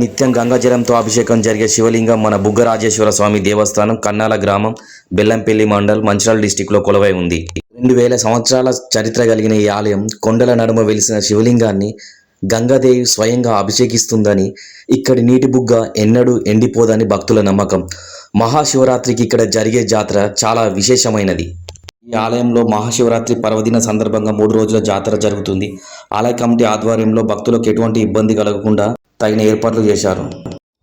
నిత్యం గంగాజలంతో అభిషేకం జరిగే శివలింగం మన బుగ్గరాజేశ్వర స్వామి దేవస్థానం కన్నాల గ్రామం బెల్లంపల్లి మండల్ మంచిర్యాల డిస్టిక్లో కొలువై ఉంది. 2000 సంవత్సరాల చరిత్ర కలిగిన ఈ ఆలయం కొండల నడుమ వెలిసిన శివలింగాన్ని గంగాదేవి స్వయంగా అభిషేకిస్తుందని, ఇక్కడి నీటి బుగ్గ ఎన్నడూ ఎండిపోదని భక్తుల నమ్మకం. మహాశివరాత్రికి ఇక్కడ జరిగే జాతర చాలా విశేషమైనది. ఈ ఆలయంలో మహాశివరాత్రి పర్వదిన సందర్భంగా 3 రోజుల జాతర జరుగుతుంది. ఆలయ కమిటీ ఆధ్వర్యంలో భక్తులకు ఎటువంటి ఇబ్బంది కలగకుండా తగిన ఏర్పాట్లు చేశారు.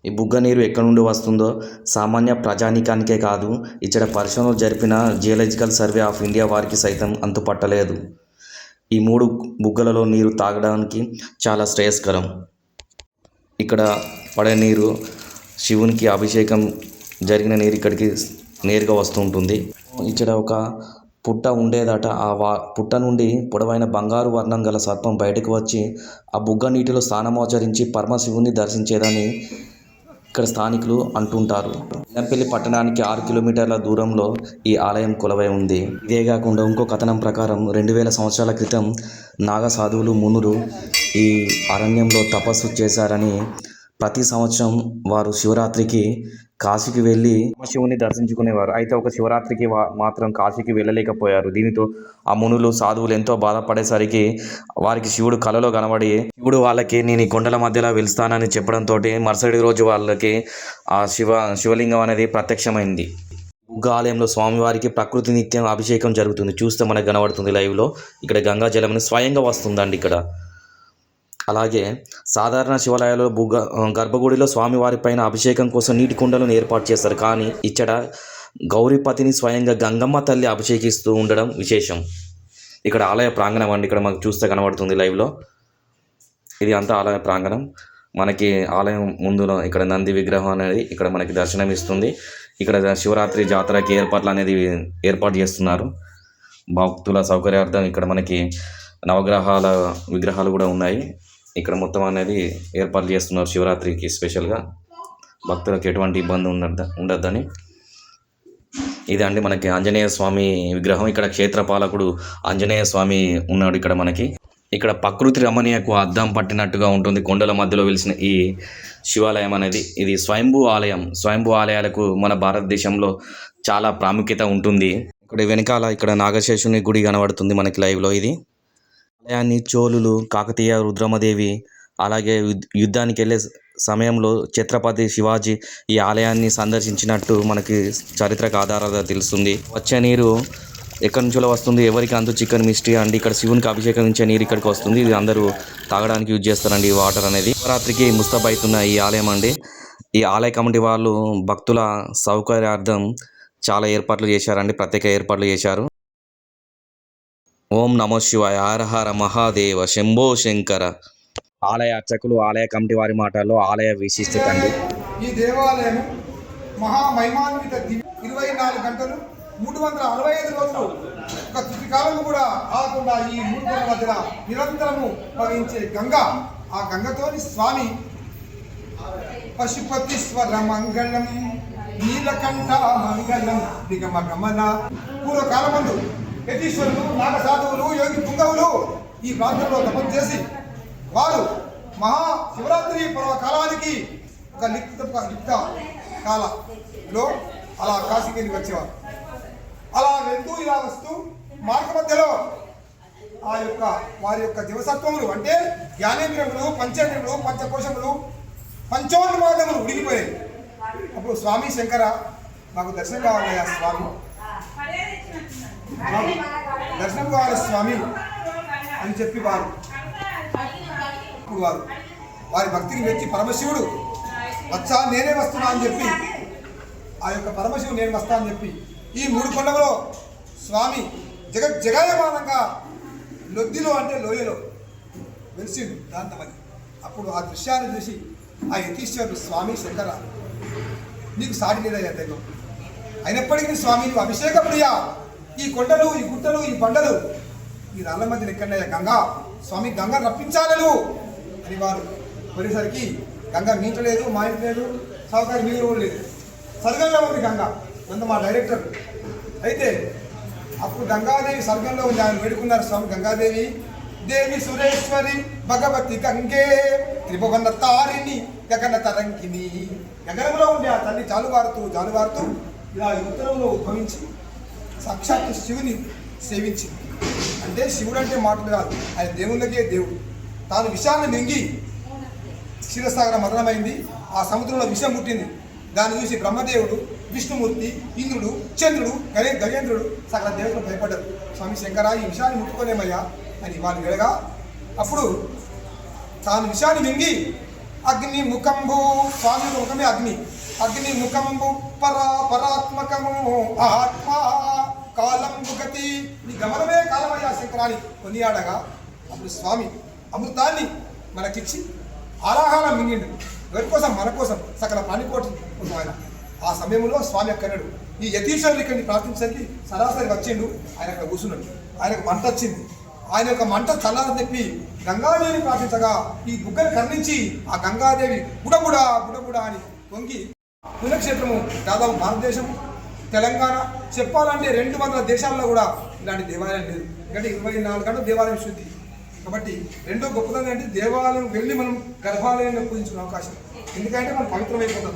ఈ బుగ్గ నీరు ఎక్కడి నుండి వస్తుందో సామాన్య ప్రజానీకానికే కాదు, ఇక్కడ పరిశోధనలు జరిపిన జియోలాజికల్ సర్వే ఆఫ్ ఇండియా వారికి సైతం అంతుపట్టలేదు. ఈ 3 బుగ్గలలో నీరు తాగడానికి చాలా శ్రేయస్కరం. ఇక్కడ పడే నీరు శివునికి అభిషేకం జరిగిన నీరు ఇక్కడికి నేరుగా వస్తూ ఉంటుంది. ఇక్కడ ఒక పుట్ట ఉండేదట. పుట్ట నుండి పొడవైన బంగారు వర్ణం గల సర్పం బయటకు వచ్చి ఆ బుగ్గ నీటిలో స్నానమాచరించి పరమశివుని దర్శించేదని ఇక్కడ స్థానికులు అంటుంటారు. బెల్లంపల్లి పట్టణానికి 6 కిలోమీటర్ల దూరంలో ఈ ఆలయం కొలువై ఉంది. ఇదే కాకుండా ఇంకో కథనం ప్రకారం 2000 సంవత్సరాల క్రితం నాగ సాధువులు మునులు ఈ అరణ్యంలో తపస్సు చేశారని, ప్రతి సంవత్సరం వారు శివరాత్రికి కాశీకి వెళ్ళి శివుని దర్శించుకునేవారు. అయితే ఒక శివరాత్రికి మాత్రం కాశీకి వెళ్ళలేకపోయారు. దీనితో ఆ మునులు సాధువులు ఎంతో బాధపడేసరికి వారికి శివుడు కలలో కనబడి శివుడు వాళ్ళకి నేను ఈ కొండల మధ్యలో వెళ్తానని చెప్పడంతో మరుసటి రోజు వాళ్ళకి ఆ శివలింగం అనేది ప్రత్యక్షమైంది. బుగ్గ ఆలయంలో స్వామివారికి ప్రకృతి నిత్యం అభిషేకం జరుగుతుంది. చూస్తే మనకు కనబడుతుంది లైవ్లో. ఇక్కడ గంగా జలం స్వయంగా వస్తుందండి ఇక్కడ. అలాగే సాధారణ శివాలయాల్లో గర్భగుడిలో స్వామివారి పైన అభిషేకం కోసం నీటి కుండలను ఏర్పాటు చేస్తారు. కానీ ఇక్కడ గౌరీపతిని స్వయంగా గంగమ్మ తల్లి అభిషేకిస్తూ ఉండడం విశేషం. ఇక్కడ ఆలయ ప్రాంగణం అండి. ఇక్కడ మనకు చూస్తే కనబడుతుంది లైవ్లో. ఇది అంతా ఆలయ ప్రాంగణం. మనకి ఆలయం ముందులో ఇక్కడ నంది విగ్రహం అనేది ఇక్కడ మనకి దర్శనం ఇస్తుంది. ఇక్కడ శివరాత్రి జాతరకి ఏర్పాటు చేస్తున్నారు భక్తుల సౌకర్యార్థం. ఇక్కడ మనకి నవగ్రహాల విగ్రహాలు కూడా ఉన్నాయి. ఇక్కడ మొత్తం అనేది ఏర్పాటు చేస్తున్నారు శివరాత్రికి స్పెషల్గా, భక్తులకు ఎటువంటి ఇబ్బంది ఉండద్దని. ఇదండి మనకి ఆంజనేయ స్వామి విగ్రహం. ఇక్కడ క్షేత్రపాలకుడు ఆంజనేయ స్వామి ఉన్నాడు. ఇక్కడ ప్రకృతి రమణీయకు అద్దం పట్టినట్టుగా ఉంటుంది కొండల మధ్యలో వెలిసిన ఈ శివాలయం అనేది. ఇది స్వయంభూ ఆలయం. స్వయంభూ ఆలయాలకు మన భారతదేశంలో చాలా ప్రాముఖ్యత ఉంటుంది. ఇక్కడ వెనకాల ఇక్కడ నాగశేషుని గుడి కనబడుతుంది మనకి లైవ్లో. ఇది ఆలయాన్ని చోళులు, కాకతీయ, రుద్రమదేవి, అలాగే యుద్ధానికి వెళ్ళే సమయంలో ఛత్రపతి శివాజీ ఈ ఆలయాన్ని సందర్శించినట్టు మనకి చారిత్రక ఆధారాలు తెలుస్తుంది. వచ్చే నీరు ఎక్కడి నుంచో వస్తుంది, ఎవరికి అంతు చికెన్ మిస్టరీ అండి. ఇక్కడ శివునికి అభిషేకించే నీరు ఇక్కడికి వస్తుంది. ఇది అందరూ తాగడానికి యూజ్ చేస్తారండి ఈ వాటర్ అనేది. శివరాత్రికి ముస్తాబైతున్న ఈ ఆలయం అండి. ఈ ఆలయ కమిటీ వాళ్ళు భక్తుల సౌకర్యార్థం చాలా ఏర్పాట్లు చేశారండి, ప్రత్యేక ఏర్పాట్లు చేశారు. ఓం నమో శివాయ, హర హర మహాదేవ, శంభో శంకర. ఆలయ అర్చకులు, ఆలయ కమిటీ వారి మాటల్లో ఆలయ విశిష్టత అండి. ఈ దేవాలయం మహామహిమాన్విత 24 గంటలు 365 రోజులు ఒక తుదికాలం కూడా ఆగకుండా ఈ 3 గంటల మధ్య నిరంతరము ప్రవహించే గంగా. ఆ గంగతోని స్వామి పశుపతీశ్వర మంగళం, నీలకంఠ మంగళం, నిగమ గమన. పూర్వకాలమందు యతీశ్వరులు, నాగ సాధువులు, యోగి పుంగవులు ఈ ప్రాంతంలో తపస్సు చేసి వారు మహాశివరాత్రి పర్వకాలానికి ఒక లిప్త కాలంలో అలా కాశీకి వచ్చేవారు. అలా వెళ్తూ ఇలా వస్తూ మార్గ మధ్యలో వారి యొక్క దివసత్వములు అంటే జ్ఞానేంద్రియములు, పంచేంద్రియములు, పంచకోశములు, పంచోన్మాదములు ఉడిగిపోయాయి. అప్పుడు స్వామి శంకర, నాకు దర్శనం కావాలయ్యా స్వామి, దర్శనం కావాలి స్వామి అని చెప్పి వారి భక్తిని మెచ్చి పరమశివుడు వచ్చా నేనే వస్తున్నా అని చెప్పి, ఆ యొక్క పరమశివుడు నేను వస్తా అని చెప్పి ఈ 3 కొండలలో స్వామి జగాయమానంగా లొద్దిలో అంటే లోయలో వెలిసిండు దాంతమని. అప్పుడు ఆ దృశ్యాన్ని చూసి ఆ యతీశ్వరుడు, స్వామి శంకర నీకు సాటి లేదయ్యా దైవం, అయినప్పటికీ స్వామి నువ్వు అభిషేక ప్రియా, ఈ కొండలు, ఈ గుట్టలు, ఈ బండలు, ఈ రాళ్ళ మధ్య ఎక్కడయ్యా గంగా, స్వామి గంగ రప్పించాలను అని వారు కొనేసరికి గంగ మీట లేదు, మా ఇంటి లేదు, సౌకర్యం మీరు లేదు, స్వర్గంలో ఉంది గంగ అంత మా డైరెక్టర్. అయితే అప్పుడు గంగాదేవి స్వర్గంలో ఉంది. ఆయన వేడుకున్నారు స్వామి, గంగాదేవి దేవి సురేశ్వరి భగవతి గంగే త్రిభువన తారిణి గగన తరంగిణి. గగనంలో ఉండే ఆ తల్లి జాలువారుతూ జాలువారుతూ ఇలా ఈ ఉత్తరంలో ఉద్భవించి సాక్షాత్తు శివుని సేవించింది. అంటే శివుడు అంటే మాటలు కాదు, ఆయన దేవుళ్ళకే దేవుడు. తాను విషాన్ని మింగి క్షీరసాగర మరణమైంది. ఆ సముద్రంలో విషం పుట్టింది. దాన్ని చూసి బ్రహ్మదేవుడు, విష్ణుమూర్తి, ఇంద్రుడు, చంద్రుడు, గజేంద్రుడు సకల దేవతలు భయపడ్డారు. స్వామి శంకర, ఈ విషయాన్ని ముట్టుకోలేమయ్యా అని వాళ్ళు వెళ్ళగా అప్పుడు తాను విషయాన్ని మింగి అగ్ని ముఖంబు, స్వామి ముఖమే అగ్ని, అగ్ని ముఖంబు పరాత్మకము ఆత్మ కాలంబు గతి, నీ గమనమే కాలమయ్యా శంకరాని కొనియాడగా అప్పుడు స్వామి అమృతాన్ని మనకిచ్చి ఆలాహలం మింగిండు. ఎవరి కోసం? మన కోసం, సకల ప్రాణికోటి కోసం ఆయన. ఆ సమయంలో స్వామి అక్కన్నాడు. ఈ యతీశ్వరుడు ఇక్కడిని ప్రార్థించడానికి సరాసరి వచ్చిండు. ఆయన అక్కడ కూర్చున్నాడు. ఆయనకు మంట వచ్చింది. ఆయన యొక్క మంట చల్లారని చెప్పి గంగాదేవిని ప్రార్థించగా ఈ బుగ్గని కర్ణించి ఆ గంగాదేవి బుడబుడా బుడబుడా అని వంగి పుణ్యక్షేత్రము దాదాపు భారతదేశం, తెలంగాణ చెప్పాలంటే 200 దేశాల్లో కూడా ఇలాంటి దేవాలయం లేదు. ఎందుకంటే 24 గంటలు దేవాలయం శుద్ధి. కాబట్టి రెండో గొప్పతనం అంటే దేవాలయం వెళ్ళి మనం గర్భాలయంలో పూజించుకునే అవకాశం. ఎందుకంటే మనం పవిత్రమైపోతాం.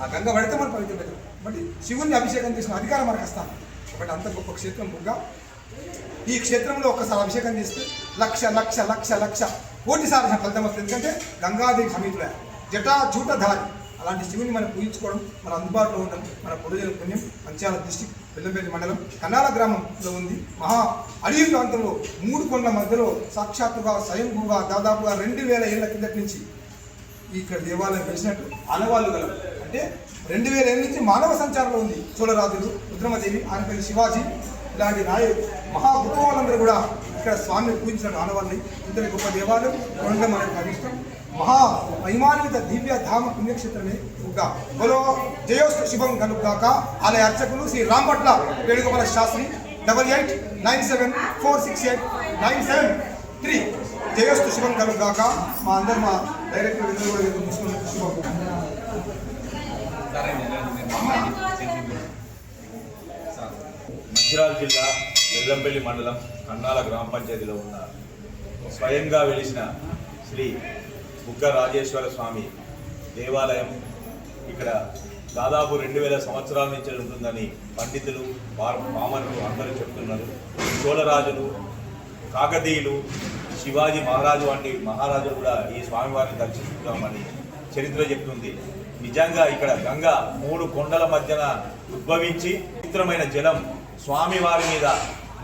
ఆ గంగ పడితే మనం పవిత్రమైపోతాం. కాబట్టి శివుని అభిషేకం చేసిన అధికారం మనకు వస్తాం. కాబట్టి అంత గొప్ప క్షేత్రం బుగ్గ. ఈ క్షేత్రంలో ఒక్కసారి అభిషేకం చేస్తే లక్ష లక్ష లక్ష లక్ష కోటిసారి ఫలితం వస్తుంది. ఎందుకంటే గంగాదేవి సమీతులే జటాజూటధారి. అలాంటి శివుని మనం పూజించుకోవడం, మన అందుబాటులో ఉండడం మన పూర్వజుల పుణ్యం. మంచిర్యాల డిస్టిక్ బెల్లంపల్లి మండలం కన్నాల గ్రామంలో ఉంది. మహా అడవి ప్రాంతంలో 3 కొండల మధ్యలో సాక్షాత్తుగా స్వయంభూగా దాదాపుగా 2000 ఏళ్ల కిందటి నుంచి ఇక్కడ దేవాలయం వేసినట్టు ఆనవాళ్ళు గల. అంటే 2000 ఏళ్ళ నుంచి మానవ సంచారంలో ఉంది. చోళరాజులు, రుద్రమదేవి, ఆనపల్లి శివాజీ ఇలాంటి మహా గొప్ప వాళ్ళందరూ కూడా ఇక్కడ స్వామిని పూజించిన ఆనవాళ్ళని. ఇంతటి గొప్ప దేవాలయం ఉండడం మనకు అభిష్టం. మహా మహిమాన్విత దివ్య ధామ పుణ్యక్షేత్రమే బుగ్గ. బలో జయోస్తు శుభం కలుగాక. ఆలయ అర్చకులు శ్రీ రాంపట్ల వేణుగోపాల శాస్త్రి. 8897468973. జయోస్తు శుభం కలుగాక. మా అందరు మా డైరెక్టర్ శుభం. మంచిర్యాల జిల్లా బెల్లంపల్లి మండలం కన్నాల గ్రామ పంచాయతీలో ఉన్న స్వయంగా వెలిసిన శ్రీ బుగ్గ రాజేశ్వర స్వామి దేవాలయం ఇక్కడ దాదాపు 2000 సంవత్సరాల నుంచి ఉంటుందని పండితులు, పామరులు అందరూ చెప్తున్నారు. చోళరాజులు, కాకతీయులు, శివాజీ మహారాజు వంటి మహారాజులు కూడా ఈ స్వామివారిని దర్శిస్తున్నామని చరిత్ర చెప్తుంది. నిజంగా ఇక్కడ గంగ 3 కొండల మధ్యన ఉద్భవించి పవిత్రమైన జలం స్వామివారి మీద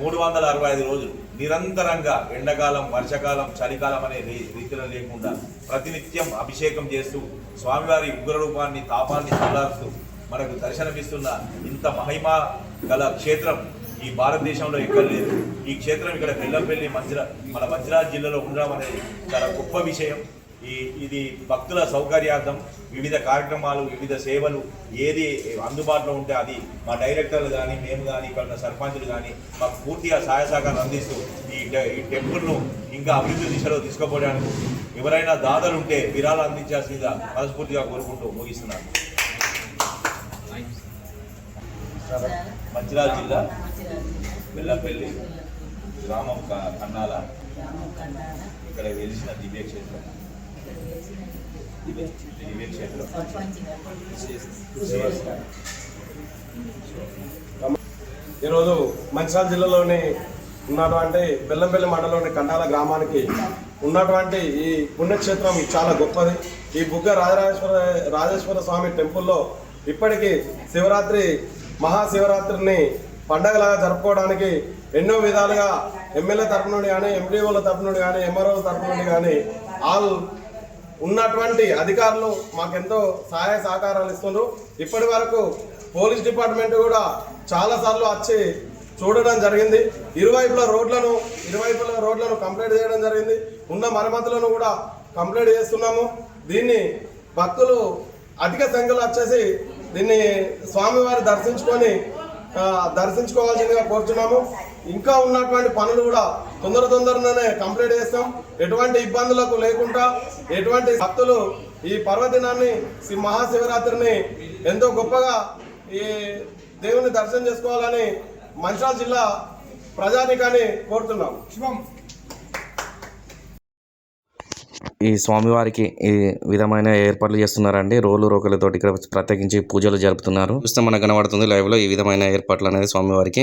365 రోజులు నిరంతరంగా ఎండాకాలం, వర్షాకాలం, చలికాలం అనే రీతిలో లేకుండా ప్రతినిత్యం అభిషేకం చేస్తూ స్వామివారి ఉగ్రరూపాన్ని, తాపాన్ని చల్లారుస్తూ మనకు దర్శనమిస్తున్న ఇంత మహిమ గల క్షేత్రం ఈ భారతదేశంలో ఎక్కడ లేదు. ఈ క్షేత్రం ఇక్కడ బెల్లంపల్లి మన మంచిర్యాల జిల్లాలో ఉండడం అనేది చాలా గొప్ప విషయం. ఇది భక్తుల సౌకర్యార్థం వివిధ కార్యక్రమాలు, వివిధ సేవలు ఏది అందుబాటులో ఉంటే అది మా డైరెక్టర్లు కానీ, మేము కానీ, ఇక్కడ సర్పంచులు కానీ మాకు పూర్తిగా సహాయ సహకారం అందిస్తూ ఈ టెంపుల్ను ఇంకా అభివృద్ధి దిశలో తీసుకుపోవడానికి ఎవరైనా దాతలు ఉంటే విరాళాలు అందించాల్సిందిగా మనస్ఫూర్తిగా కోరుకుంటూ ముగిస్తున్నాను. మంచిర్యాల జిల్లా బెల్లంపల్లి గ్రామం కన్నాల ఇక్కడ వెలిసిన దివ్యక్షేత్రం. ఈరోజు మంచిర్యాల జిల్లాలోని ఉన్నటువంటి బెల్లంపల్లి మండలంలోని కండాల గ్రామానికి ఉన్నటువంటి ఈ పుణ్యక్షేత్రం చాలా గొప్పది. ఈ బుగ్గ రాజేశ్వర స్వామి టెంపుల్లో ఇప్పటికీ శివరాత్రి, మహాశివరాత్రిని పండగలాగా జరుపుకోవడానికి ఎన్నో విధాలుగా ఎమ్మెల్యే తరపు నుండి కానీ, ఎంపీఓల తరపు నుండి కానీ, ఎంఆర్ఓల తరపు నుండి కానీ ఆల్ ఉన్నటువంటి అధికారులు మాకెంతో సహాయ సహకారాలు ఇస్తున్నారు. ఇప్పటి వరకు పోలీస్ డిపార్ట్మెంట్ కూడా చాలాసార్లు వచ్చి చూడడం జరిగింది. ఇరువైపుల రోడ్లను కంప్లీట్ చేయడం జరిగింది. ఉన్న మరమ్మతులను కూడా కంప్లీట్ చేస్తున్నాము. దీన్ని భక్తులు అధిక సంఖ్యలో వచ్చేసి దీన్ని స్వామివారి దర్శించుకోవాల్సిందిగా కోరుతున్నాము. ఇంకా ఉన్నటువంటి పనులు కూడా తొందరగానే కంప్లీట్ చేస్తాం. ఎటువంటి ఇబ్బందులకు లేకుండా ఎటువంటి భక్తులు ఈ పర్వదినాన్ని, మహాశివరాత్రిని ఎంతో గొప్పగా ఈ దేవుని దర్శనం చేసుకోవాలని మంచిర్యాల జిల్లా ప్రజానికాన్ని కోరుతున్నాం. శుభం. ఈ స్వామివారికి ఈ విధమైన ఏర్పాట్లు చేస్తున్నారండి. రోలు రోకలతోటి ఇక్కడ ప్రత్యేకించి పూజలు జరుపుతున్నారు. చూస్తే మనకు కనబడుతుంది లైవ్ లో ఈ విధమైన ఏర్పాట్లు అనేది స్వామివారికి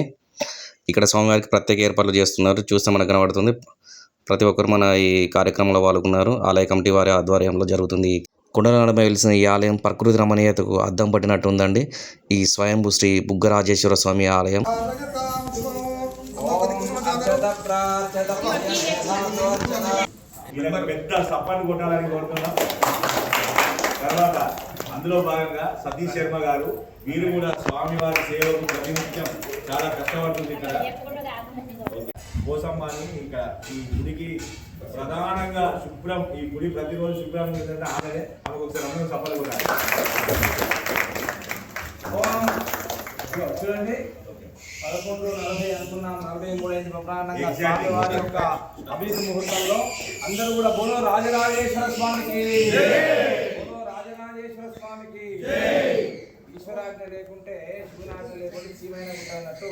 ఇక్కడ స్వామివారికి ప్రత్యేక ఏర్పాట్లు చేస్తున్నారు. చూస్తే మనకు కనబడుతుంది. ప్రతి ఒక్కరు మన ఈ కార్యక్రమంలో పాల్గొన్నారు. ఆలయ కమిటీ వారి ఆధ్వర్యంలో జరుగుతుంది. కొండల నడుమ వెలిసిన ఈ ఆలయం ప్రకృతి రమణీయతకు అద్దం పట్టినట్టు ఉందండి. ఈ స్వయంభూ శ్రీ బుగ్గరాజేశ్వర స్వామి ఆలయం. ఇంత పెద్ద సపాన్ని కొట్టాలని కోరుతున్నాం. తర్వాత అందులో భాగంగా సతీష్ శర్మ గారు వీరు కూడా స్వామివారి సేవకు ప్రతినిత్యం చాలా కష్టపడుతుంది. ఇక్కడ కోసమ్మ అని ఇక్కడ ఈ గుడికి ప్రధానంగా శుభ్రం, ఈ గుడి ప్రతిరోజు శుభ్రం ఏంటంటే ఆమెనే ఆమెకు ఒకసారి అందరూ సఫలు కూడా చూడండి 11:40 అనుకున్నాం, 43 అయింది. ప్రధానంగా స్వామివారి యొక్క అభివృద్ధి ముహూర్తంలో అందరూ కూడా బోలో రాజరాజేశ్వర స్వామికి, బోలో రాజరాజేశ్వర స్వామికి. ఈశ్వరాజ్ఞ లేకుంటే శివనాజ్ఞ లేకుంటే శివైన అన్నట్టు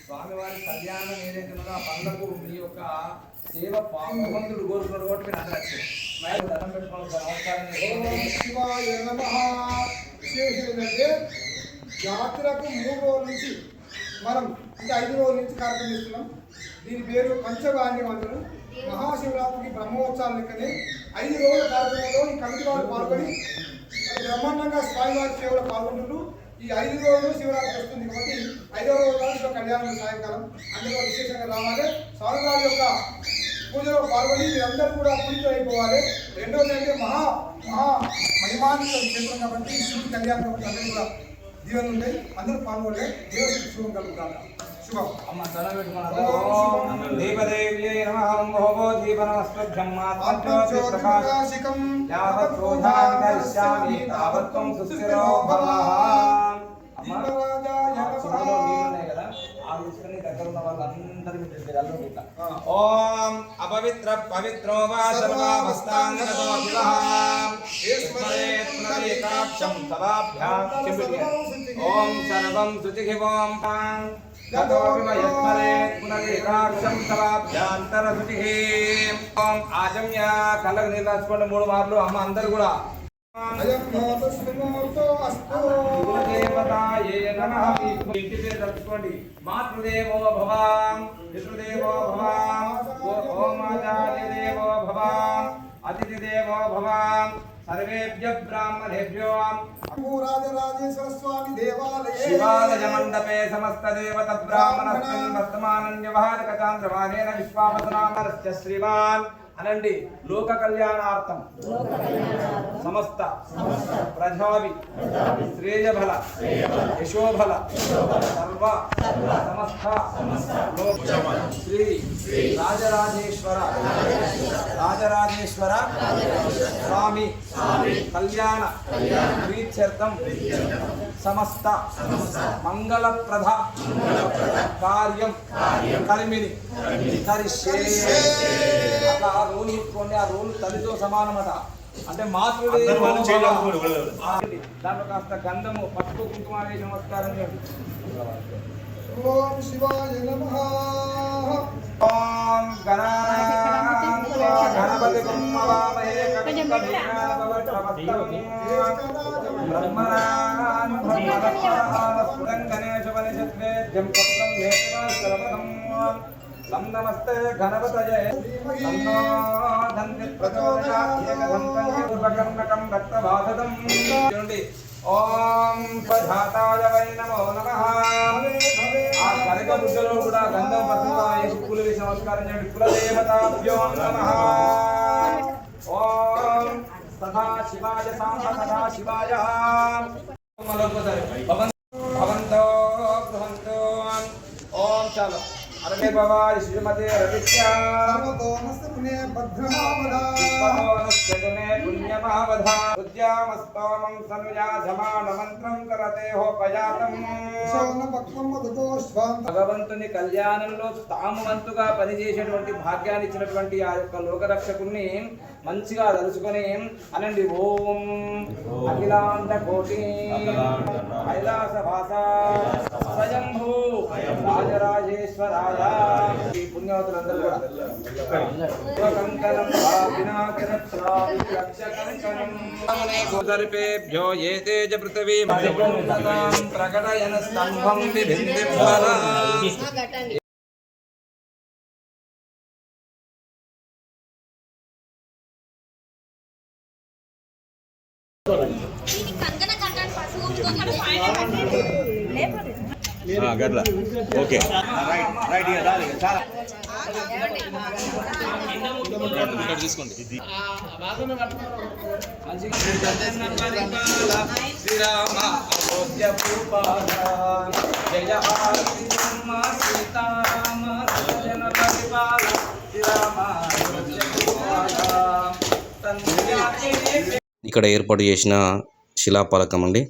స్వామివారి కళ్యాణం ఏదైతే ఉన్నదో ఆ పనులకు మీ యొక్క సేవ భగవంతుడు కోరుకున్నాడు కాబట్టి మీరు అందరూ వచ్చారు. దండం పెట్టుకోవాలి. శివాయ నమః. విశేషం ఏంటంటే జాతరకు 3 రోజుల నుంచి మనం ఇంకా 5 రోజుల నుంచి కార్యక్రమం ఇస్తున్నాం. దీని పేరు పంచగాండి అంటారు. మహాశివరాత్రికి బ్రహ్మోత్సవాలు లెక్కనే 5 రోజుల కార్యక్రమంలో ఈ కమిటీ వాళ్ళు పాల్గొని బ్రహ్మాండంగా స్వామివారి సేవలో పాల్గొంటున్నారు. ఈ 5 రోజులు శివరాత్రి వస్తుంది కాబట్టి 5వ రోజు కళ్యాణం సాయంకాలం అందులో విశేషంగా రావాలి. స్వామివారి యొక్క పూజలో పాల్గొని మీరందరూ కూడా పూజలు అయిపోవాలి. రెండోది అంటే మహా మహిమాన్విత క్షేత్రం కాబట్టి శివుడి కళ్యాణం కాబట్టి అందరూ కూడా దీవెనలు ఉంటాయి. అందరూ పాల్గొనే దేవుడికి శుభం కలుగుతారు. శుభం. అమ్మ చదవబెట్టుకున్నారు. దీపదేవ్యై నమః. ఓం దీపనమస్తభ్యం మాత్రం ప్రకాశికం యావత్ క్రోధాన్ కరిష్యామి తావత్వం సుస్థిరో భవః. అమ్మ చెరువులో నీళ్ళున్నాయి కదా, ఆ తీసుకుని దగ్గర ఉన్న వాళ్ళందరూ ఓం అపవిత్ర పవిత్రో వా సర్వావస్థాంగతో శివః యస్మరేత్ పునరేకాక్షం తవాభ్యాం ఓం సర్వం శుచిః. ఓం గతో యస్మరేత్ పునరేకాక్షం తవాభ్యాంతర శుచిః. ఓం ఆజమ్య కళ్ళకు నీళ్ళు రాసుకోండి 3 మార్లు. అమ్మ అందరూ కూడా మాతృదేవో భవ, పితృదేవో భవ, ఓమాచార్యదేవో భవ, అతిథిదేవో భవ, సర్వేభ్య బ్రాహ్మణేభ్యో. రాజరాజేశ్వర స్వామి దేవాలయ శివాలయ మండపే సమస్త దేవత బ్రాహ్మణస్మిన్ వర్తమానం వ్యవహారక చాంద్రమానేన విశ్వావసనామరస్య శ్రీమాన్ అనండి. లోక కళ్యాణార్థం సమస్త ప్రజావి శ్రేయఫల యశోఫల సర్వ సమస్త శ్రీ రాజరాజేశ్వర స్వామి కళ్యాణ ప్రీత్యర్థం సమస్త మంగళప్రద కార్యం కలిమిని కరిష్యే. అట్లా రోలు ఇట్టుకోండి. ఆ రోలు తల్లితో సమానమట. అంటే మాతృదేవో దాంట్లో కాస్త గంధము పసుపు కుంకుమ వేసి నమస్కారం చేయండి. ఓం శివాయ నమః. ఓం గణపతి నమస్తే గణపతయే తన్నో ధన్య ప్రచోదయాత్యేకదంతం రక్తవాసదం. ఓం ప్రధాతాయ వై నమో నమః. ఆ కనక బుద్ధలో కూడా గంధం పసుపు వేసి పూలు వేసి నమస్కారం చేయండి. కులదేవతాభ్యో నమః. ఓం సదాశివాయ సదాశివాయ. భవంతో బృహంతో. ఓం చాలు అరవై భవాయ శ్రీమతే రవిశ్యామస్తోమే పుణ్యమావధామస్తోమం సన్యాజమాన మంత్రం కరతే హోపయాతం. భగవంతుని కళ్యాణంలో తాము వంతుగా పనిచేసేటువంటి భాగ్యాన్ని ఇచ్చినటువంటి ఆ యొక్క లోకరక్షకుణ్ణి మంచిగా తలుచుకొని అనండి. ఓం అఖిలాండ కోటి కైలాస భాస స్వయంభూ రాజరాజేశ్వరాయ. ఈ పుణ్యవతులందరూ కూడా కంకణం గోదర్పేభ్యో ఏ తేజ పృథివీ ప్రకటయన స్తంభం విభిందింబరా. గట్ల ఓకే శ్రీరామ అయోధ్య భూపాల జయ భారతి జన్మ సీతారామ జన పరిపాల శ్రీరామ అయోధ్య భూపాల. ఇక్కడ ఏర్పాటు చేసిన శిలాఫలకం అండి.